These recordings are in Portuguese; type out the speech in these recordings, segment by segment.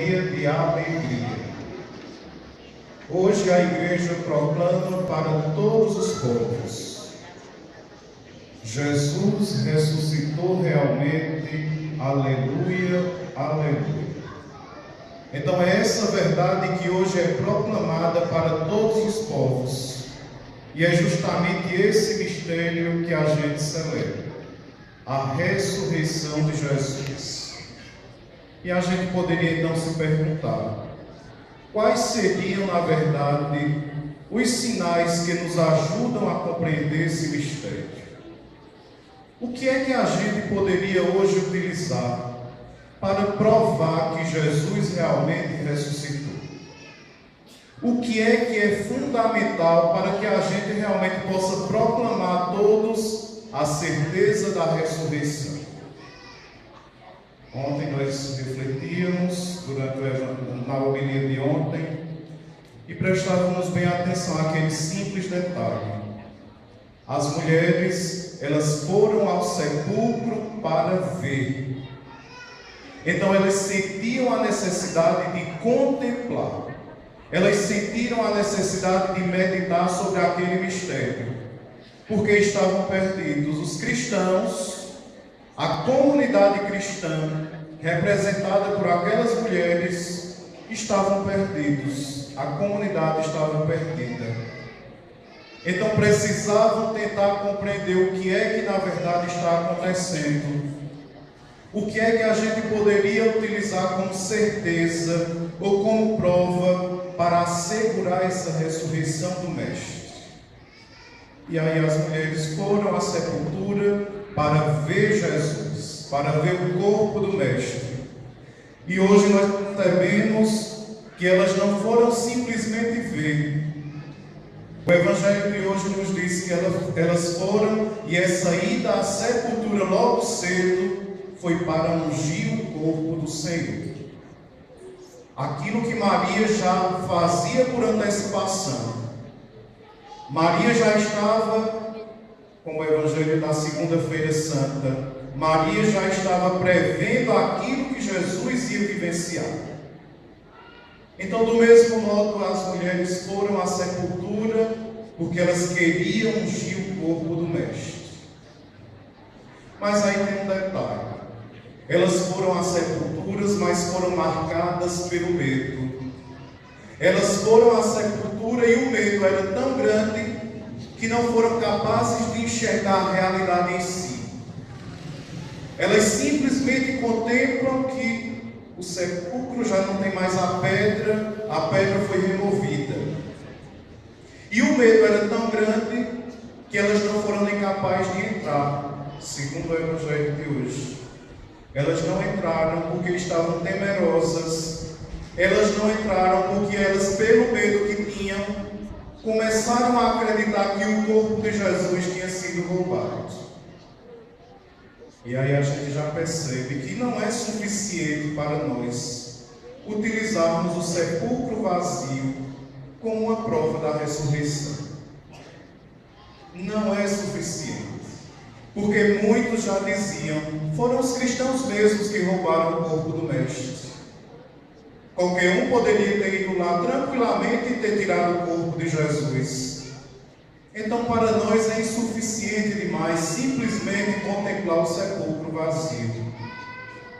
cheia de alegria. Hoje a igreja proclama para todos os povos: Jesus ressuscitou realmente, aleluia, aleluia. Então é essa verdade que hoje é proclamada para todos os povos, e é justamente esse mistério que a gente celebra, a ressurreição de Jesus. E a gente poderia então se perguntar: quais seriam, na verdade, os sinais que nos ajudam a compreender esse mistério? O que é que a gente poderia hoje utilizar para provar que Jesus realmente ressuscitou? O que é fundamental para que a gente realmente possa proclamar a todos a certeza da ressurreição? Ontem nós refletíamos na homilia de ontem e prestávamos bem atenção àquele simples detalhe. As mulheres, elas foram ao sepulcro para ver. Então elas sentiam a necessidade de contemplar. Elas sentiram a necessidade de meditar sobre aquele mistério, porque estavam perdidos. Os cristãos, a comunidade cristã, representada por aquelas mulheres, estavam perdidos. A comunidade estava perdida. Então precisavam tentar compreender o que é que na verdade está acontecendo. O que é que a gente poderia utilizar como certeza ou como prova para assegurar essa ressurreição do Mestre? E aí as mulheres foram à sepultura para ver Jesus, para ver o corpo do Mestre. E hoje nós percebemos que elas não foram simplesmente ver. O Evangelho de hoje nos diz que elas foram, e essa ida à sepultura logo cedo foi para ungir o corpo do Senhor. Aquilo que Maria já fazia por antecipação. Maria já estava, como o Evangelho da Segunda-feira Santa, Maria já estava prevendo aquilo que Jesus ia vivenciar. Então, do mesmo modo, as mulheres foram à sepultura porque elas queriam ungir o corpo do Mestre. Mas aí tem um detalhe. Elas foram às sepulturas, mas foram marcadas pelo medo. Elas foram à sepultura e o medo era tão grande que não foram capazes de enxergar a realidade em si. Elas simplesmente contemplam que o sepulcro já não tem mais a pedra foi removida. E o medo era tão grande que elas não foram nem capazes de entrar, segundo o Evangelho de hoje. Elas não entraram porque estavam temerosas. Elas não entraram porque elas, pelo medo que tinham, começaram a acreditar que o corpo de Jesus tinha sido roubado. E aí a gente já percebe que não é suficiente para nós utilizarmos o sepulcro vazio como uma prova da ressurreição. Não é suficiente. Porque muitos já diziam, foram os cristãos mesmos que roubaram o corpo do Mestre. Qualquer um poderia ter ido lá tranquilamente e ter tirado o corpo de Jesus. Então para nós é insuficiente demais simplesmente contemplar o sepulcro vazio.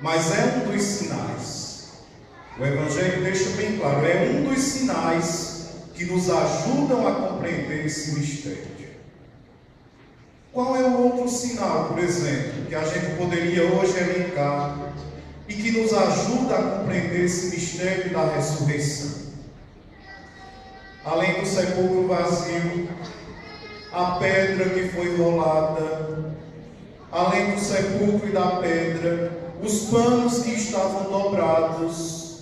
Mas é um dos sinais. O Evangelho deixa bem claro, é um dos sinais que nos ajudam a compreender esse mistério. Qual é o outro sinal, por exemplo, que a gente poderia hoje elencar e que nos ajuda a compreender esse mistério da ressurreição? Além do sepulcro vazio, a pedra que foi rolada, além do sepulcro e da pedra, os panos que estavam dobrados,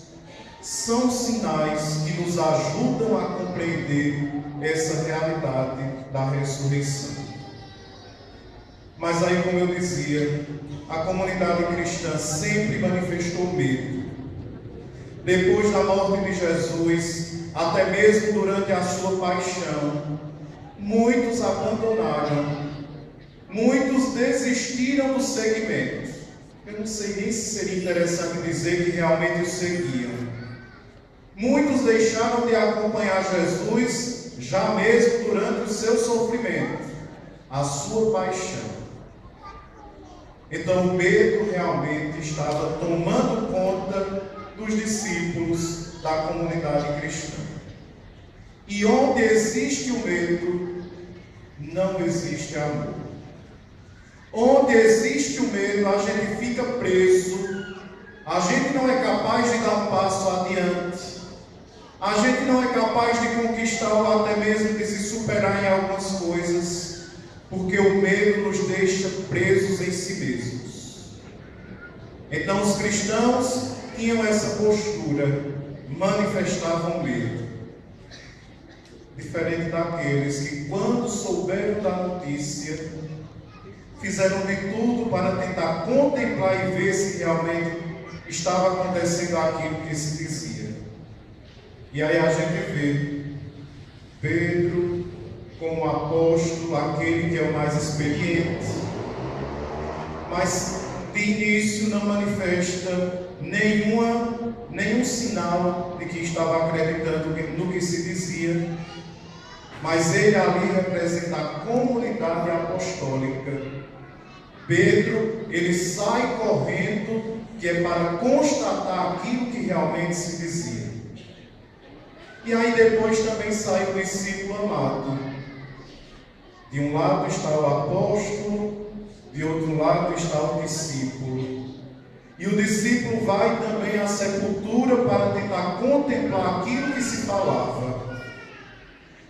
são sinais que nos ajudam a compreender essa realidade da ressurreição. Mas aí, como eu dizia, a comunidade cristã sempre manifestou medo. Depois da morte de Jesus, até mesmo durante a sua paixão, muitos abandonaram, muitos desistiram do seguimento. eu não sei nem se seria interessante dizer que realmente o seguiam. Muitos deixaram de acompanhar Jesus já mesmo durante o seu sofrimento, a sua paixão. Então o medo realmente estava tomando conta dos discípulos da comunidade cristã. E onde existe o medo, não existe amor. Onde existe o medo, a gente fica preso, a gente não é capaz de dar um passo adiante, a gente não é capaz de conquistar ou até mesmo de se superar em algumas coisas, porque o medo nos deixa presos em si mesmos. Então os cristãos tinham essa postura, manifestavam medo. Diferente daqueles que, quando souberam da notícia, fizeram de tudo para tentar contemplar e ver se realmente estava acontecendo aquilo que se dizia. E aí a gente vê Pedro como apóstolo, aquele que é o mais experiente, mas de início não manifesta nenhum sinal de que estava acreditando no que se dizia, mas ele ali representa a comunidade apostólica. Pedro, ele sai correndo, que é para constatar aquilo que realmente se dizia. E aí depois também sai o discípulo amado. De um lado está o apóstolo, de outro lado está o discípulo. E o discípulo vai também à sepultura para tentar contemplar aquilo que se falava.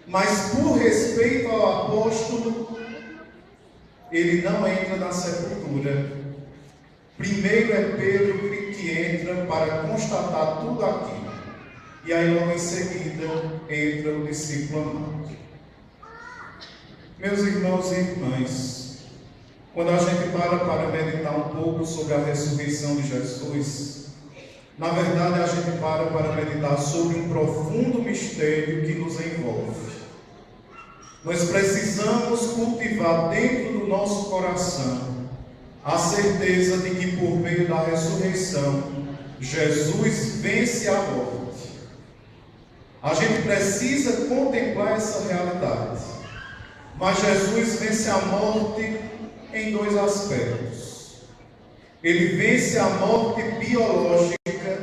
Mas por respeito ao apóstolo, ele não entra na sepultura. Primeiro é Pedro que entra para constatar tudo aquilo. E aí logo em seguida entra o discípulo amado. Meus irmãos e irmãs, quando a gente para meditar um pouco sobre a ressurreição de Jesus, na verdade a gente para meditar sobre um profundo mistério que nos envolve. Nós precisamos cultivar dentro do nosso coração a certeza de que por meio da ressurreição, Jesus vence a morte. A gente precisa contemplar essa realidade. Mas Jesus vence a morte em dois aspectos. Ele vence a morte biológica,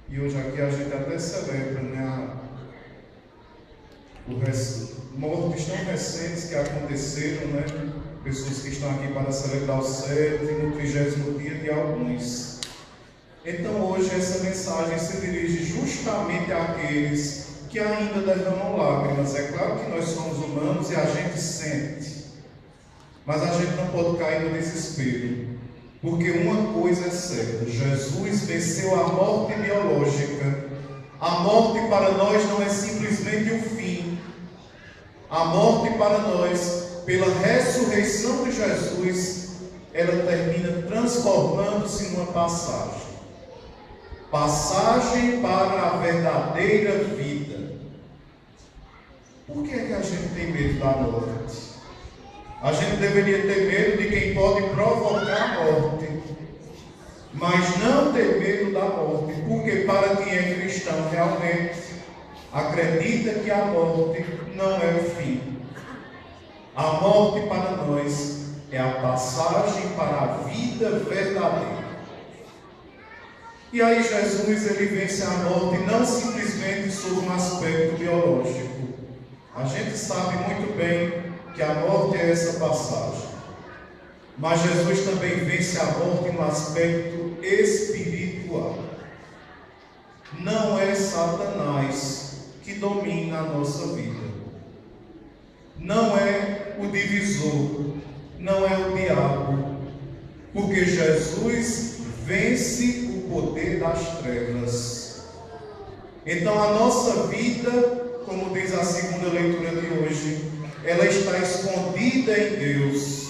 e hoje aqui a gente até celebra, né? Mortes tão recentes que aconteceram, né? Pessoas que estão aqui para celebrar o 7º, 30º dia de alguns. Então hoje essa mensagem se dirige justamente àqueles que ainda derramam lágrimas. É claro que nós somos humanos e a gente sente, mas a gente não pode cair no desespero, porque uma coisa é certa: Jesus venceu a morte biológica. A morte para nós não é simplesmente o fim. A morte para nós, pela ressurreição de Jesus, ela termina transformando-se numa passagem para a verdadeira vida. Por que é que a gente tem medo da morte? A gente deveria ter medo de quem pode provocar a morte, mas não ter medo da morte, porque para quem é cristão realmente acredita que a morte não é o fim. A morte para nós é a passagem para a vida verdadeira. E aí Jesus, ele vence a morte não simplesmente sob um aspecto biológico. A gente sabe muito bem que a morte é essa passagem. Mas Jesus também vence a morte no aspecto espiritual. Não é Satanás que domina a nossa vida. Não é o divisor, não é o diabo, porque Jesus vence o poder das trevas. Então a nossa vida, como diz a segunda leitura de hoje, ela está escondida em Deus.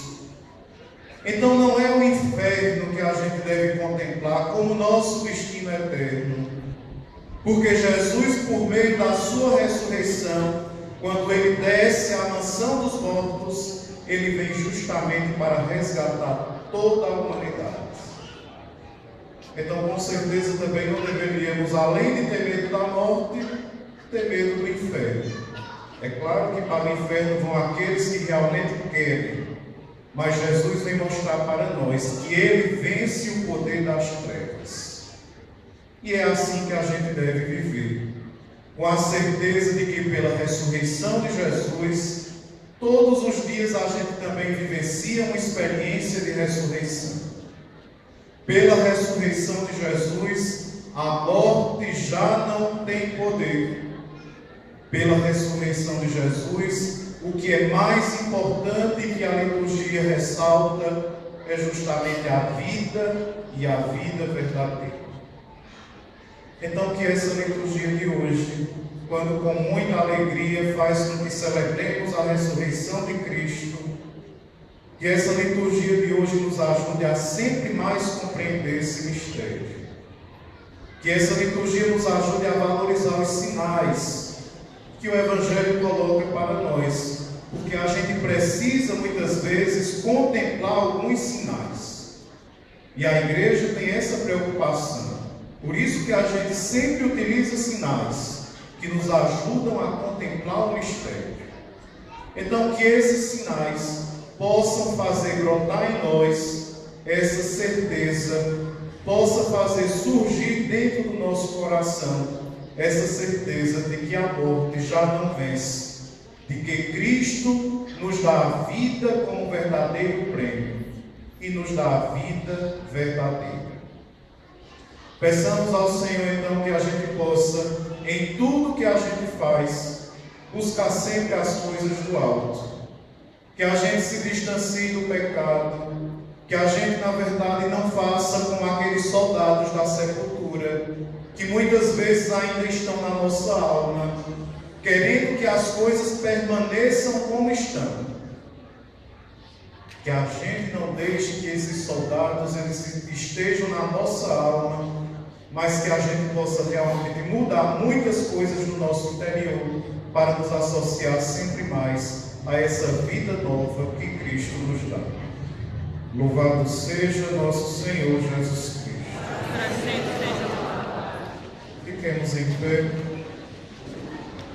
Então não é o inferno que a gente deve contemplar como nosso destino eterno, porque Jesus, por meio da sua ressurreição, quando ele desce à mansão dos mortos, ele vem justamente para resgatar toda a humanidade. Então, com certeza, também não deveríamos, além de ter medo da morte, ter medo do inferno. É claro que para o inferno vão aqueles que realmente querem, mas Jesus vem mostrar para nós que Ele vence o poder das trevas. E é assim que a gente deve viver, com a certeza de que pela ressurreição de Jesus, todos os dias a gente também vivencia uma experiência de ressurreição. Pela ressurreição de Jesus, a morte já não tem poder. Pela ressurreição de Jesus, o que é mais importante que a liturgia ressalta é justamente a vida e a vida verdadeira. Então, que essa liturgia de hoje, quando com muita alegria faz com que celebremos a ressurreição de Cristo, que essa liturgia de hoje nos ajude a sempre mais compreender esse mistério. Que essa liturgia nos ajude a valorizar os sinais que o Evangelho coloca para nós, porque a gente precisa muitas vezes contemplar alguns sinais. E a igreja tem essa preocupação. Por isso que a gente sempre utiliza sinais que nos ajudam a contemplar o mistério. Então, que esses sinais possam fazer brotar em nós essa certeza, possa fazer surgir dentro do nosso coração essa certeza de que a morte já não vence, de que Cristo nos dá a vida como verdadeiro prêmio e nos dá a vida verdadeira. Peçamos ao Senhor então que a gente possa, em tudo que a gente faz, buscar sempre as coisas do alto. Que a gente se distancie do pecado, que a gente, na verdade, não faça como aqueles soldados da sepultura, que muitas vezes ainda estão na nossa alma, querendo que as coisas permaneçam como estão. Que a gente não deixe que esses soldados eles estejam na nossa alma, mas que a gente possa realmente mudar muitas coisas no nosso interior, para nos associar sempre mais a essa vida nova que Cristo nos dá. Louvado seja nosso Senhor Jesus Cristo. Fiquemos em pé.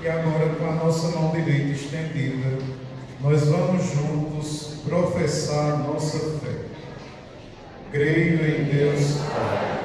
E agora, com a nossa mão direita estendida, nós vamos juntos professar nossa fé. Creio em Deus Pai,